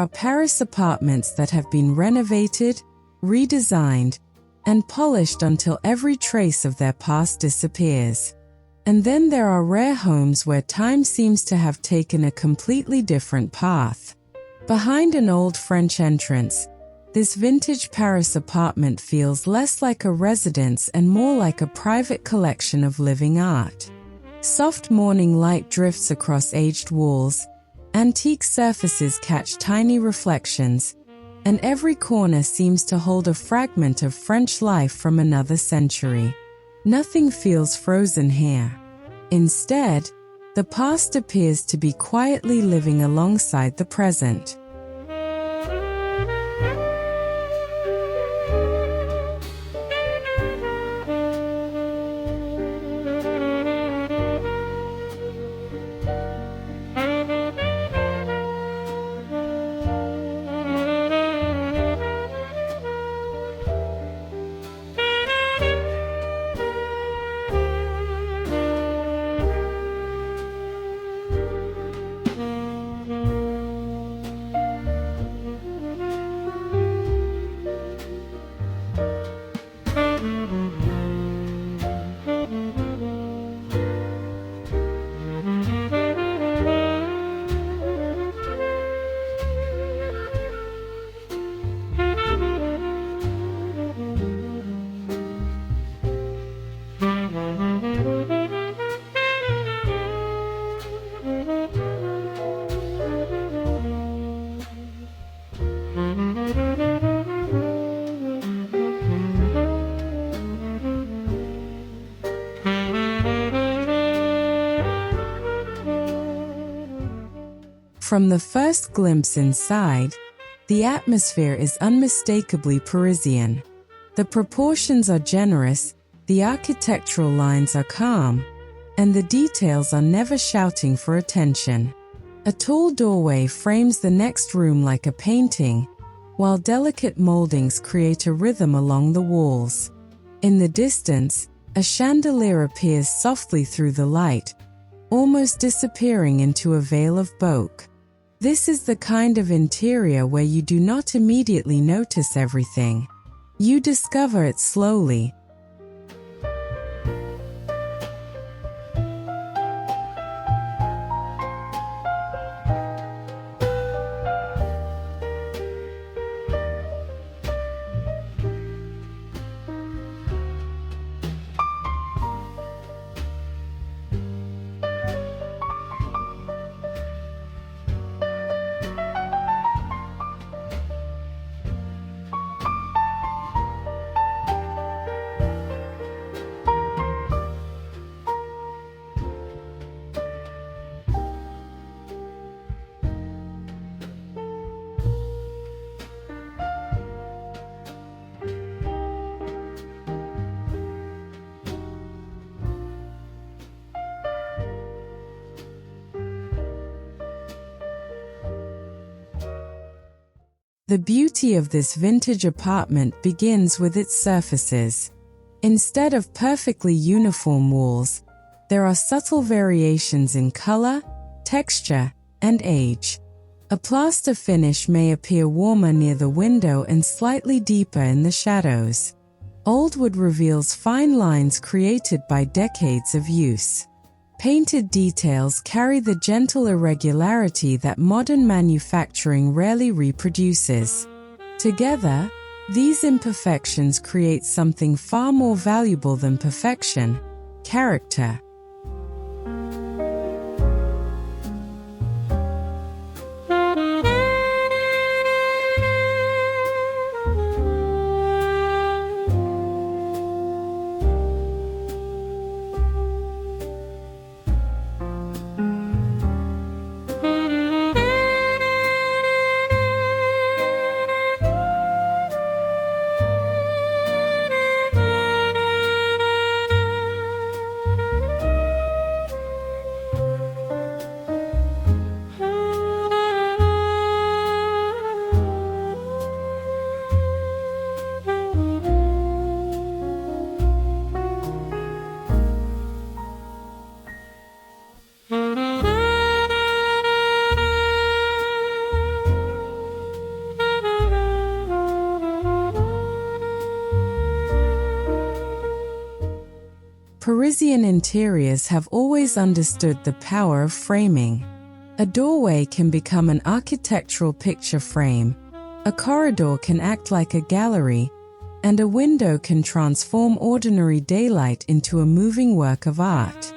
are Paris apartments that have been renovated, redesigned, and polished until every trace of their past disappears. And then there are rare homes where time seems to have taken a completely different path. Behind an old French entrance, this vintage Paris apartment feels less like a residence and more like a private collection of living art. Soft morning light drifts across aged walls, antique surfaces catch tiny reflections, and every corner seems to hold a fragment of French life from another century. Nothing feels frozen here. Instead, the past appears to be quietly living alongside the present. From the first glimpse inside, the atmosphere is unmistakably Parisian. The proportions are generous, the architectural lines are calm, and the details are never shouting for attention. A tall doorway frames the next room like a painting, while delicate moldings create a rhythm along the walls. In the distance, a chandelier appears softly through the light, almost disappearing into a veil of bokeh. This is the kind of interior where you do not immediately notice everything. You discover it slowly. The beauty of this vintage apartment begins with its surfaces. Instead of perfectly uniform walls, there are subtle variations in color, texture, and age. A plaster finish may appear warmer near the window and slightly deeper in the shadows. Old wood reveals fine lines created by decades of use. Painted details carry the gentle irregularity that modern manufacturing rarely reproduces. Together, these imperfections create something far more valuable than perfection: character. Parisian interiors have always understood the power of framing. A doorway can become an architectural picture frame, a corridor can act like a gallery, and a window can transform ordinary daylight into a moving work of art.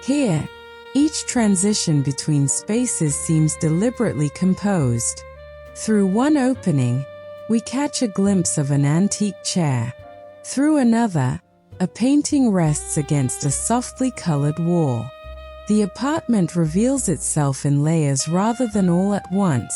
Here, each transition between spaces seems deliberately composed. Through one opening, we catch a glimpse of an antique chair. Through another, a painting rests against a softly colored wall. The apartment reveals itself in layers rather than all at once.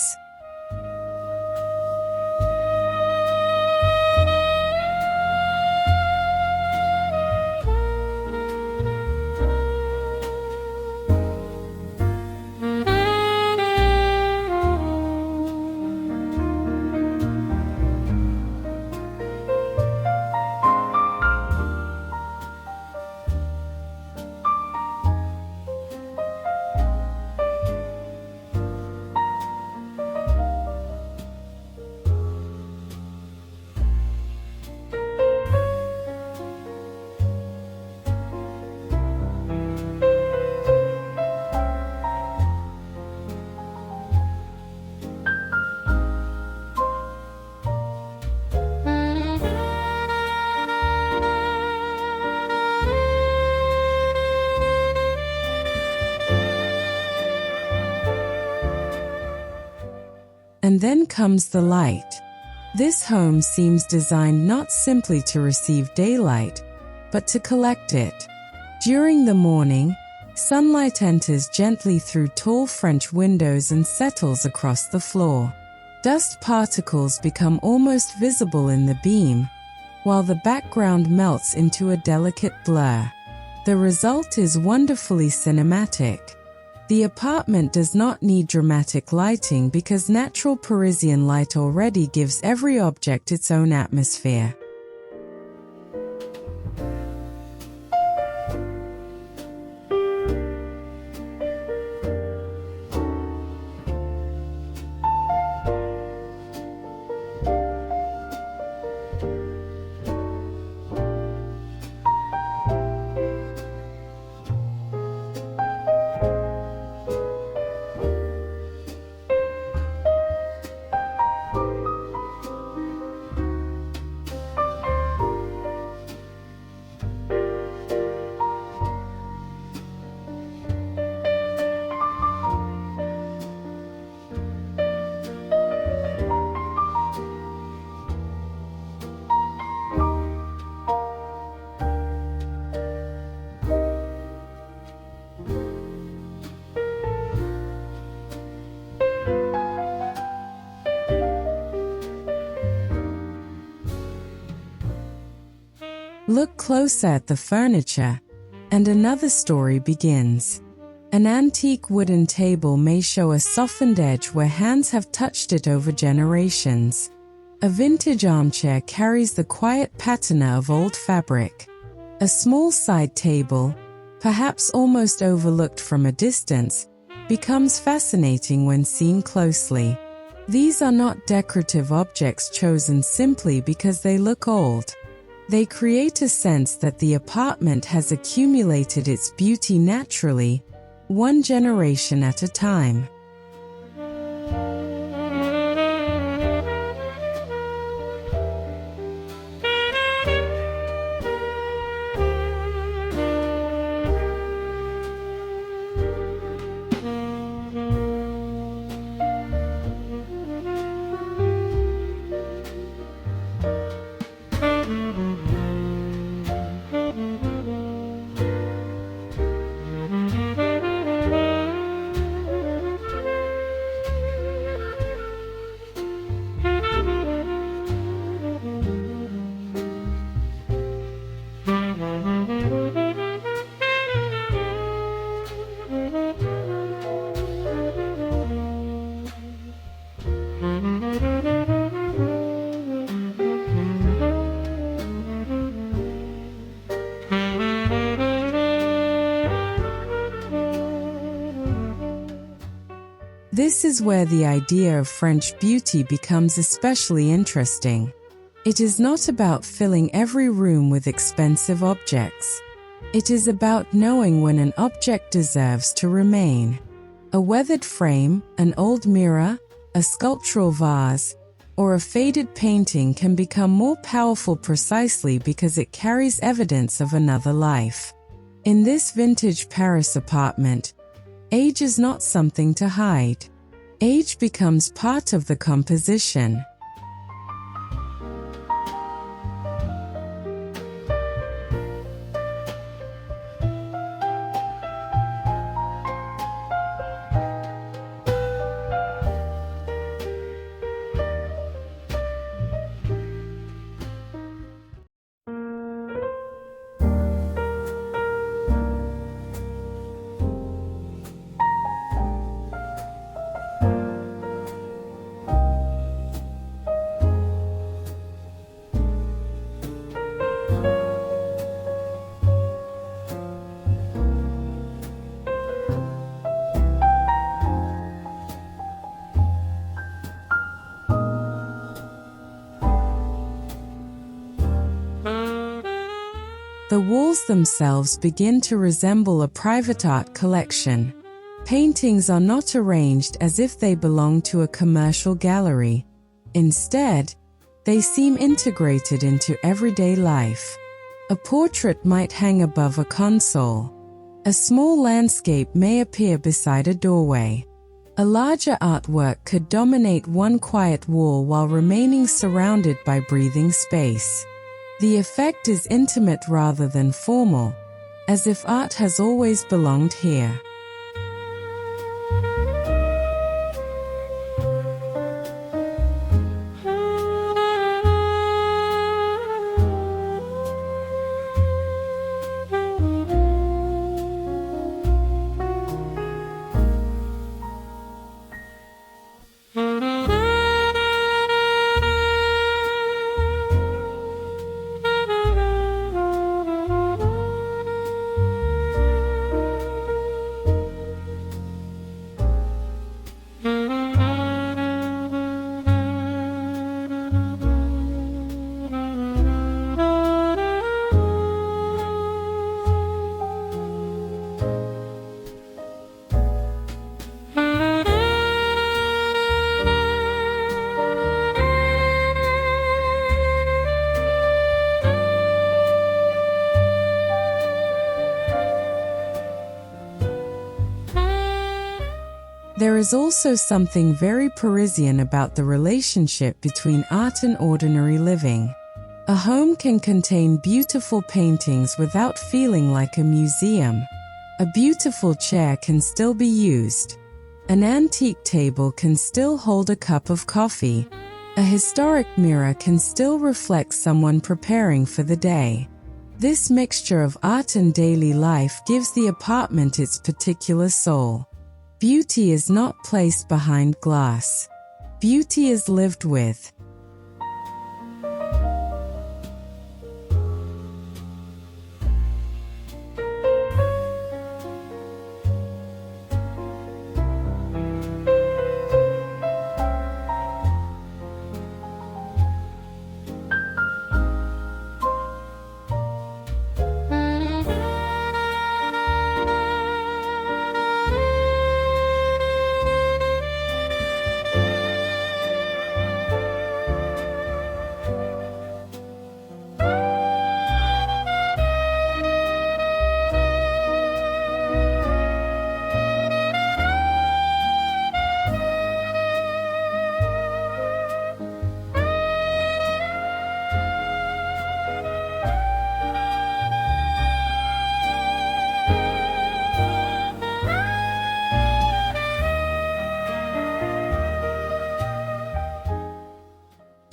And then comes the light. This home seems designed not simply to receive daylight, but to collect it. During the morning, sunlight enters gently through tall French windows and settles across the floor. Dust particles become almost visible in the beam, while the background melts into a delicate blur. The result is wonderfully cinematic. The apartment does not need dramatic lighting because natural Parisian light already gives every object its own atmosphere. Look closer at the furniture, and another story begins. An antique wooden table may show a softened edge where hands have touched it over generations. A vintage armchair carries the quiet patina of old fabric. A small side table, perhaps almost overlooked from a distance, becomes fascinating when seen closely. These are not decorative objects chosen simply because they look old. They create a sense that the apartment has accumulated its beauty naturally, one generation at a time. This is where the idea of French beauty becomes especially interesting. It is not about filling every room with expensive objects. It is about knowing when an object deserves to remain. A weathered frame, an old mirror, a sculptural vase, or a faded painting can become more powerful precisely because it carries evidence of another life. In this vintage Paris apartment, age is not something to hide. Age becomes part of the composition. The walls themselves begin to resemble a private art collection. Paintings are not arranged as if they belong to a commercial gallery. Instead, they seem integrated into everyday life. A portrait might hang above a console. A small landscape may appear beside a doorway. A larger artwork could dominate one quiet wall while remaining surrounded by breathing space. The effect is intimate rather than formal, as if art has always belonged here. There is also something very Parisian about the relationship between art and ordinary living. A home can contain beautiful paintings without feeling like a museum. A beautiful chair can still be used. An antique table can still hold a cup of coffee. A historic mirror can still reflect someone preparing for the day. This mixture of art and daily life gives the apartment its particular soul. Beauty is not placed behind glass. Beauty is lived with.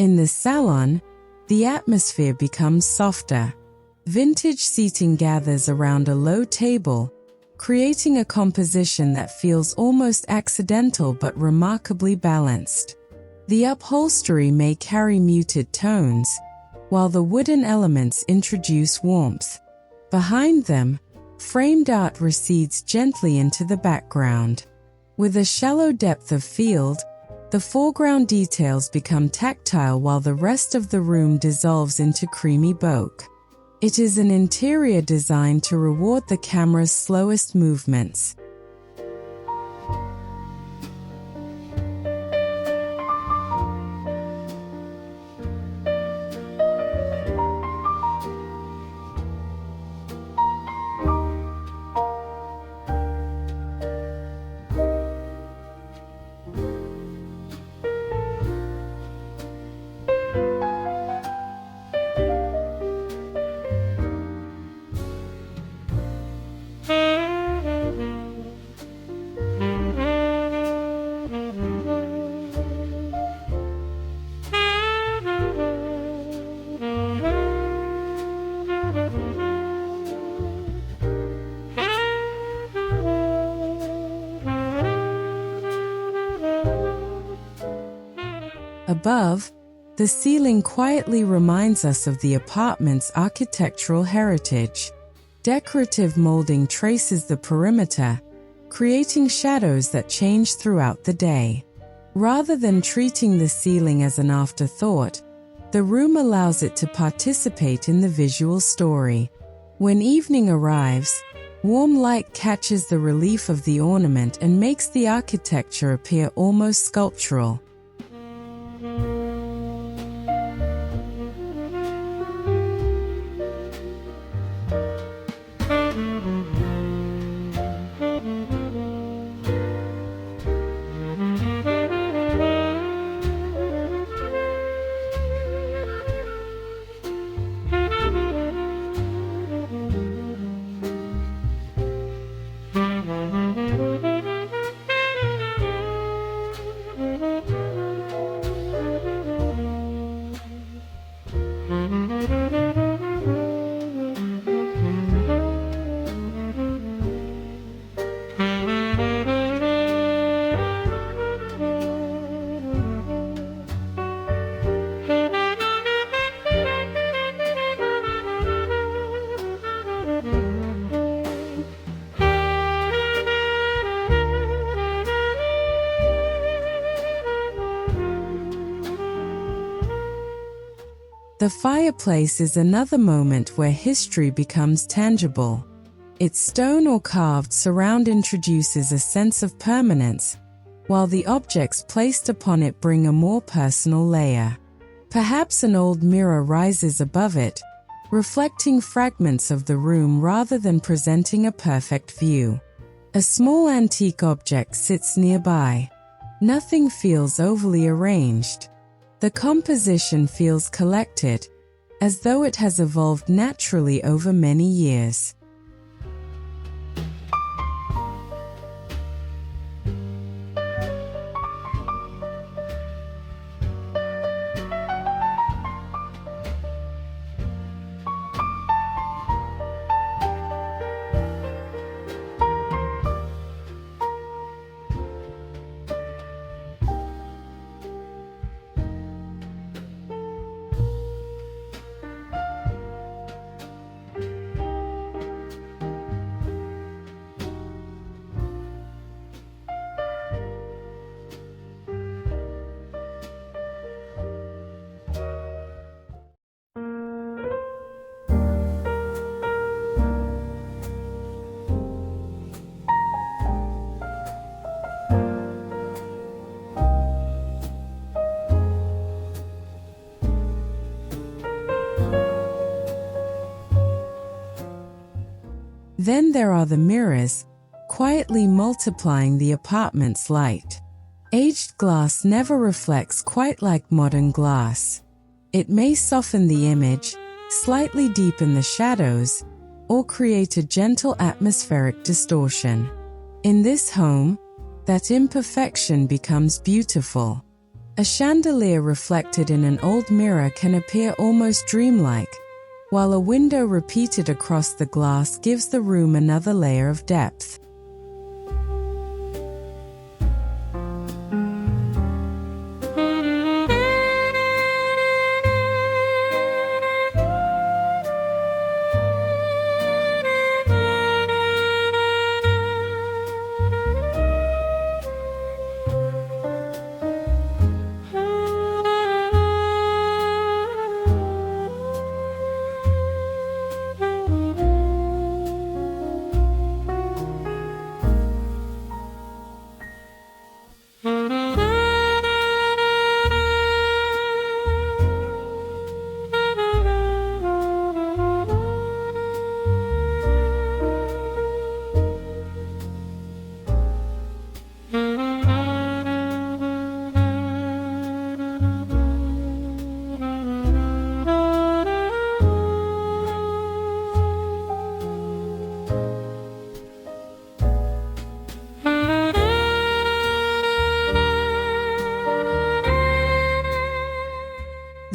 In the salon, the atmosphere becomes softer. Vintage seating gathers around a low table, creating a composition that feels almost accidental but remarkably balanced. The upholstery may carry muted tones, while the wooden elements introduce warmth. Behind them, framed art recedes gently into the background. With a shallow depth of field, the foreground details become tactile while the rest of the room dissolves into creamy bokeh. It is an interior designed to reward the camera's slowest movements. Above, the ceiling quietly reminds us of the apartment's architectural heritage. Decorative molding traces the perimeter, creating shadows that change throughout the day. Rather than treating the ceiling as an afterthought, the room allows it to participate in the visual story. When evening arrives, warm light catches the relief of the ornament and makes the architecture appear almost sculptural. The fireplace is another moment where history becomes tangible. Its stone or carved surround introduces a sense of permanence, while the objects placed upon it bring a more personal layer. Perhaps an old mirror rises above it, reflecting fragments of the room rather than presenting a perfect view. A small antique object sits nearby. Nothing feels overly arranged. The composition feels collected, as though it has evolved naturally over many years. Then there are the mirrors, quietly multiplying the apartment's light. Aged glass never reflects quite like modern glass. It may soften the image, slightly deepen the shadows, or create a gentle atmospheric distortion. In this home, that imperfection becomes beautiful. A chandelier reflected in an old mirror can appear almost dreamlike, while a window repeated across the glass gives the room another layer of depth.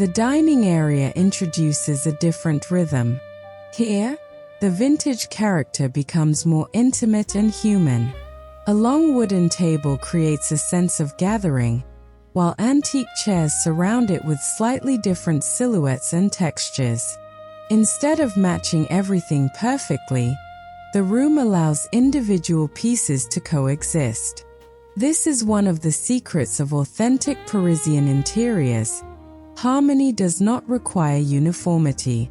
The dining area introduces a different rhythm. Here, the vintage character becomes more intimate and human. A long wooden table creates a sense of gathering, while antique chairs surround it with slightly different silhouettes and textures. Instead of matching everything perfectly, the room allows individual pieces to coexist. This is one of the secrets of authentic Parisian interiors. Harmony does not require uniformity.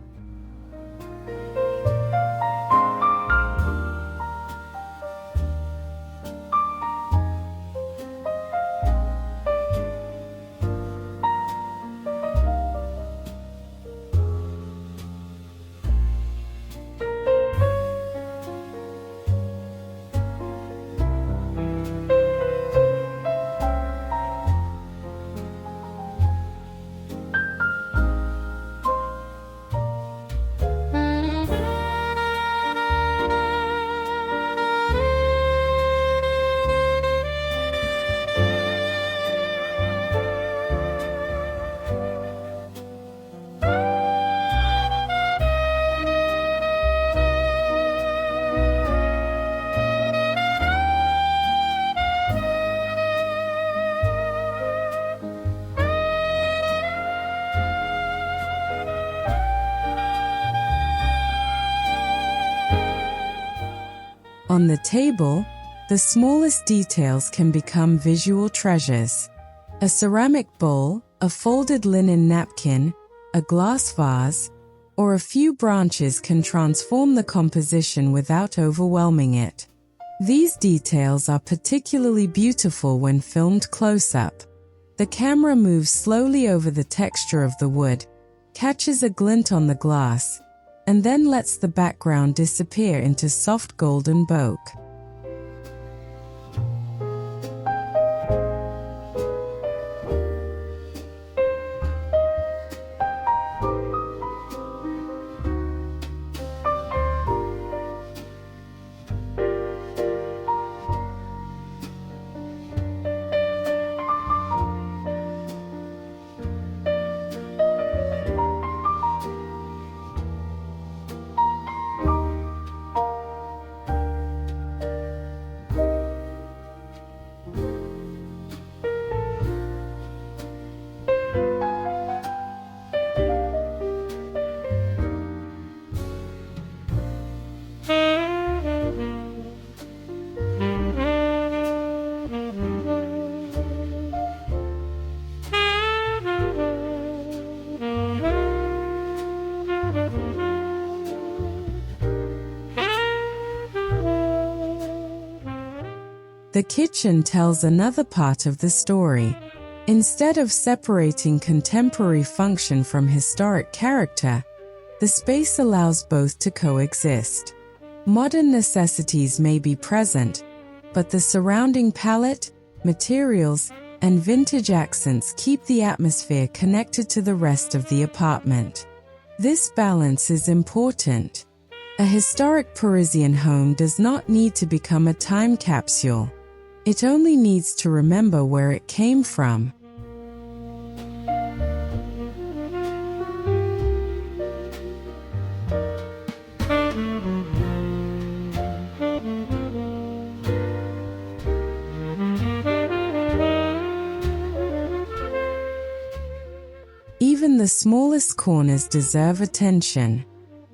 On the table, the smallest details can become visual treasures. A ceramic bowl, a folded linen napkin, a glass vase, or a few branches can transform the composition without overwhelming it. These details are particularly beautiful when filmed close-up. The camera moves slowly over the texture of the wood, catches a glint on the glass, and then lets the background disappear into soft golden bokeh. The kitchen tells another part of the story. Instead of separating contemporary function from historic character, the space allows both to coexist. Modern necessities may be present, but the surrounding palette, materials, and vintage accents keep the atmosphere connected to the rest of the apartment. This balance is important. A historic Parisian home does not need to become a time capsule. It only needs to remember where it came from. Even the smallest corners deserve attention.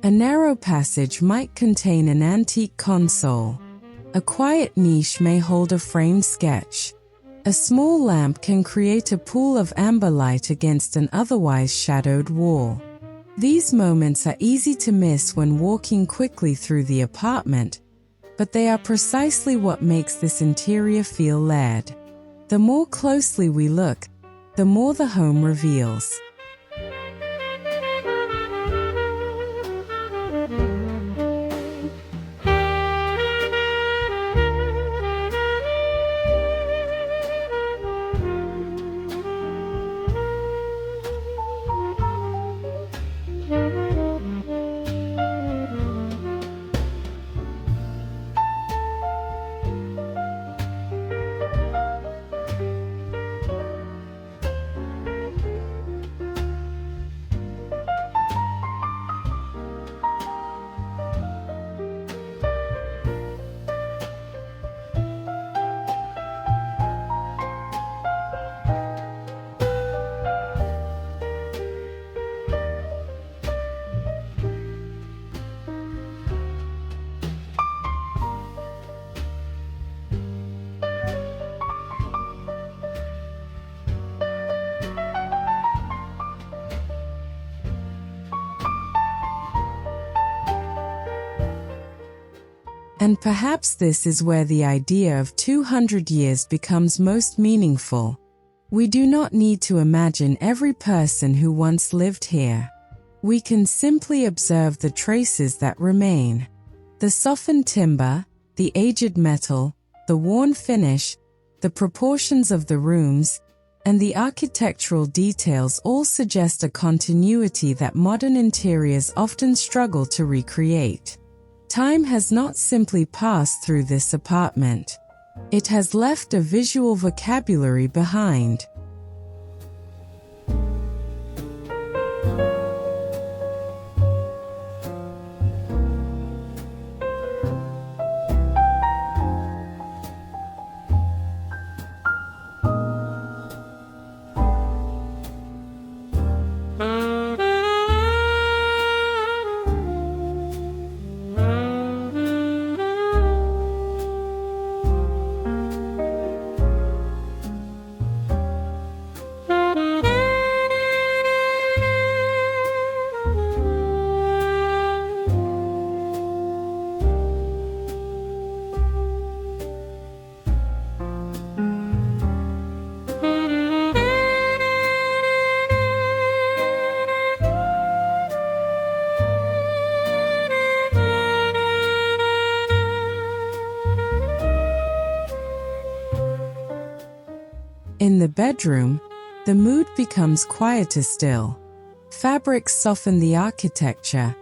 A narrow passage might contain an antique console. A quiet niche may hold a framed sketch. A small lamp can create a pool of amber light against an otherwise shadowed wall. These moments are easy to miss when walking quickly through the apartment, but they are precisely what makes this interior feel layered. The more closely we look, the more the home reveals. And perhaps this is where the idea of 200 years becomes most meaningful. We do not need to imagine every person who once lived here. We can simply observe the traces that remain. The softened timber, the aged metal, the worn finish, the proportions of the rooms, and the architectural details all suggest a continuity that modern interiors often struggle to recreate. Time has not simply passed through this apartment. It has left a visual vocabulary behind. In the bedroom, the mood becomes quieter still. Fabrics soften the architecture,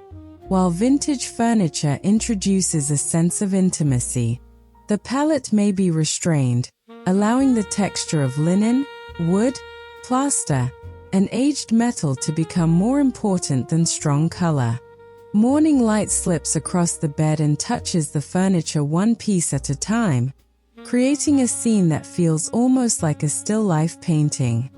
while vintage furniture introduces a sense of intimacy. The palette may be restrained, allowing the texture of linen, wood, plaster, and aged metal to become more important than strong color. Morning light slips across the bed and touches the furniture one piece at a time, creating a scene that feels almost like a still life painting.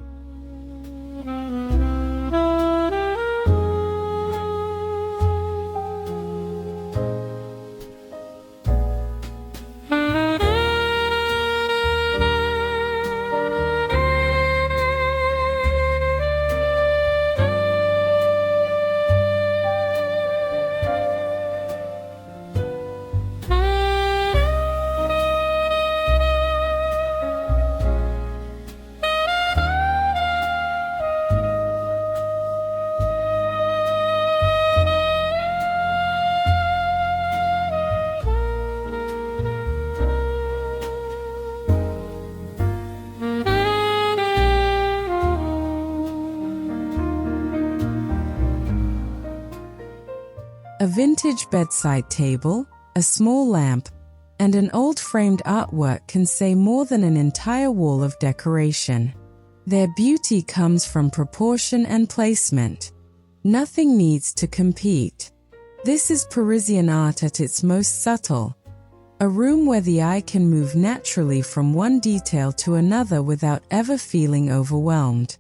A vintage bedside table, a small lamp, and an old framed artwork can say more than an entire wall of decoration. Their beauty comes from proportion and placement. Nothing needs to compete. This is Parisian art at its most subtle. A room where the eye can move naturally from one detail to another without ever feeling overwhelmed.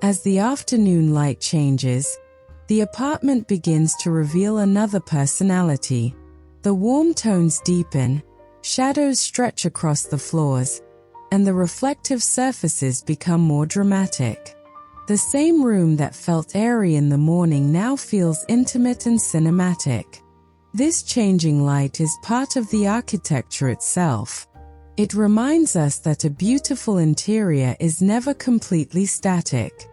As the afternoon light changes, the apartment begins to reveal another personality. The warm tones deepen, shadows stretch across the floors, and the reflective surfaces become more dramatic. The same room that felt airy in the morning now feels intimate and cinematic. This changing light is part of the architecture itself. It reminds us that a beautiful interior is never completely static.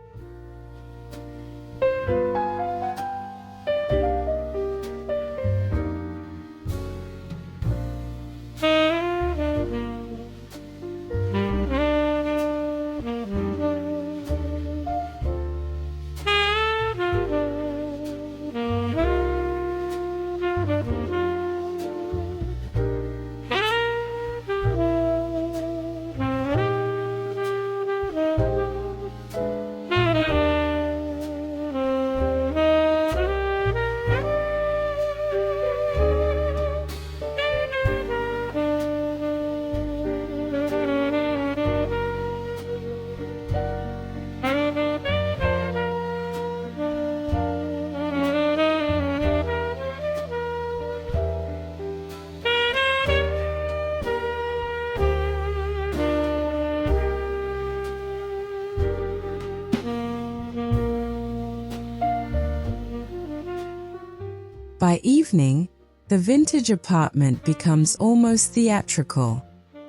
By evening, the vintage apartment becomes almost theatrical.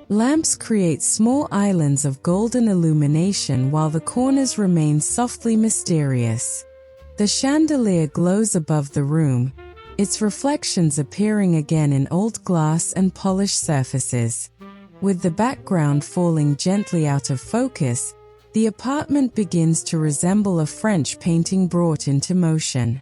Lamps create small islands of golden illumination while the corners remain softly mysterious. The chandelier glows above the room, its reflections appearing again in old glass and polished surfaces. With the background falling gently out of focus, the apartment begins to resemble a French painting brought into motion.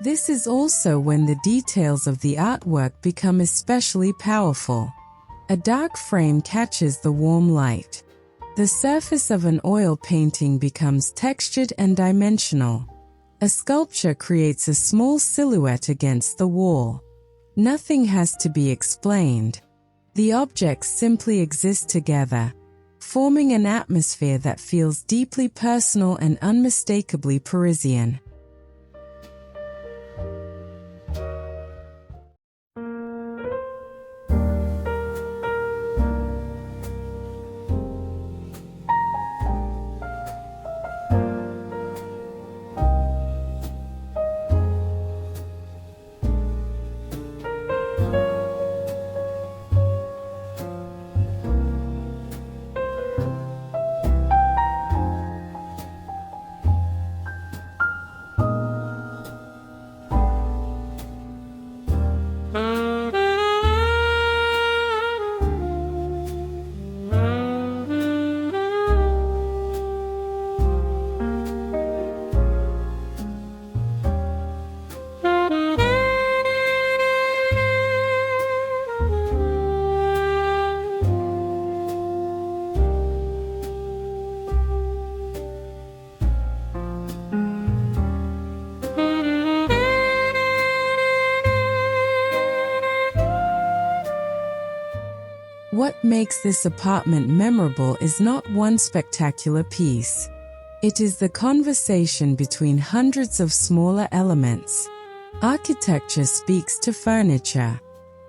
This is also when the details of the artwork become especially powerful. A dark frame catches the warm light. The surface of an oil painting becomes textured and dimensional. A sculpture creates a small silhouette against the wall. Nothing has to be explained. The objects simply exist together, forming an atmosphere that feels deeply personal and unmistakably Parisian. What makes this apartment memorable is not one spectacular piece. It is the conversation between hundreds of smaller elements. Architecture speaks to furniture.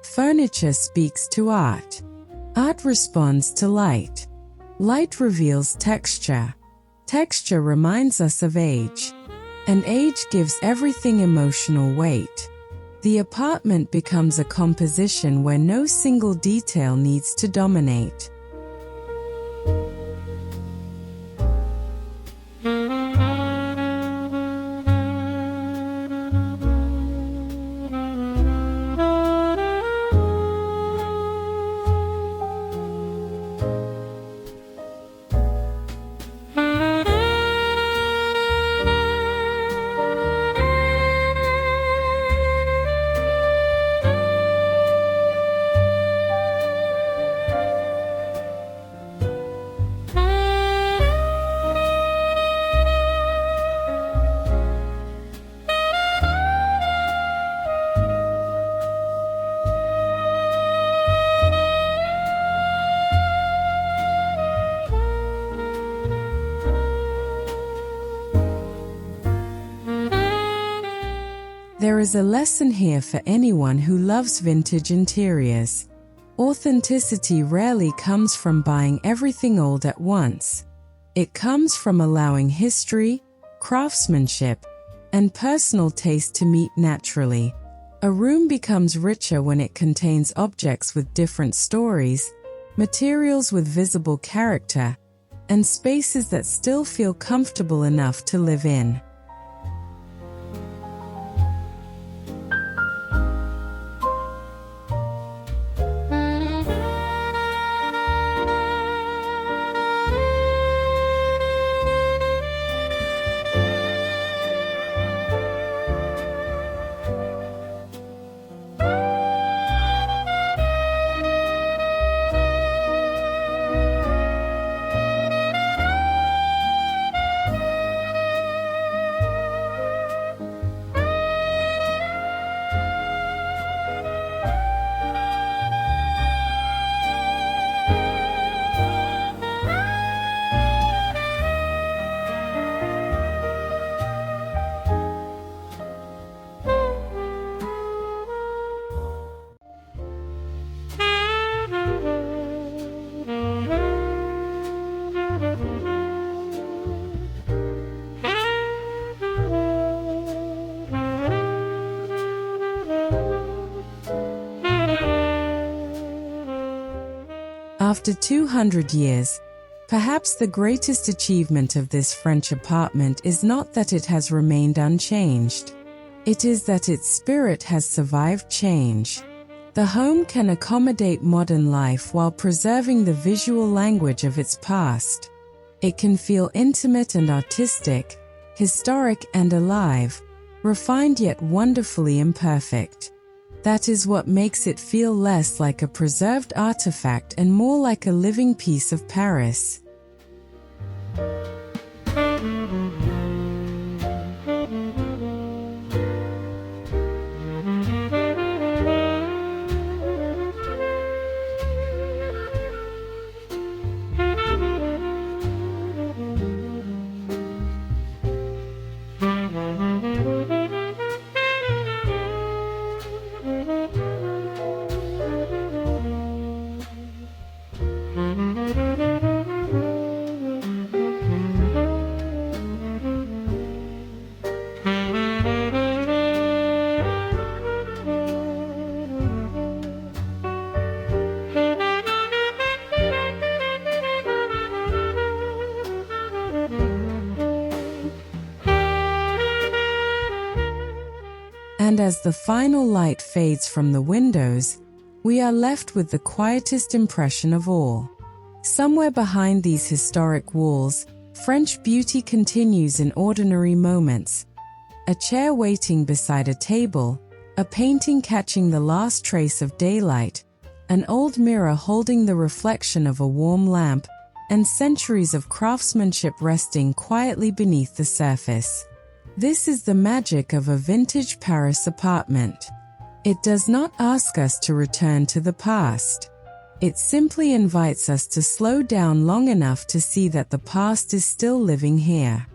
Furniture speaks to art. Art responds to light. Light reveals texture. Texture reminds us of age. And age gives everything emotional weight. The apartment becomes a composition where no single detail needs to dominate. is a lesson here for anyone who loves vintage interiors. Authenticity rarely comes from buying everything old at once. It comes from allowing history, craftsmanship, and personal taste to meet naturally. A room becomes richer when it contains objects with different stories, materials with visible character, and spaces that still feel comfortable enough to live in. After 200 years, perhaps the greatest achievement of this French apartment is not that it has remained unchanged. It is that its spirit has survived change. The home can accommodate modern life while preserving the visual language of its past. It can feel intimate and artistic, historic and alive, refined yet wonderfully imperfect. That is what makes it feel less like a preserved artifact and more like a living piece of Paris. And as the final light fades from the windows, we are left with the quietest impression of all. Somewhere behind these historic walls, French beauty continues in ordinary moments. A chair waiting beside a table, a painting catching the last trace of daylight, an old mirror holding the reflection of a warm lamp, and centuries of craftsmanship resting quietly beneath the surface. This is the magic of a vintage Paris apartment. It does not ask us to return to the past. It simply invites us to slow down long enough to see that the past is still living here.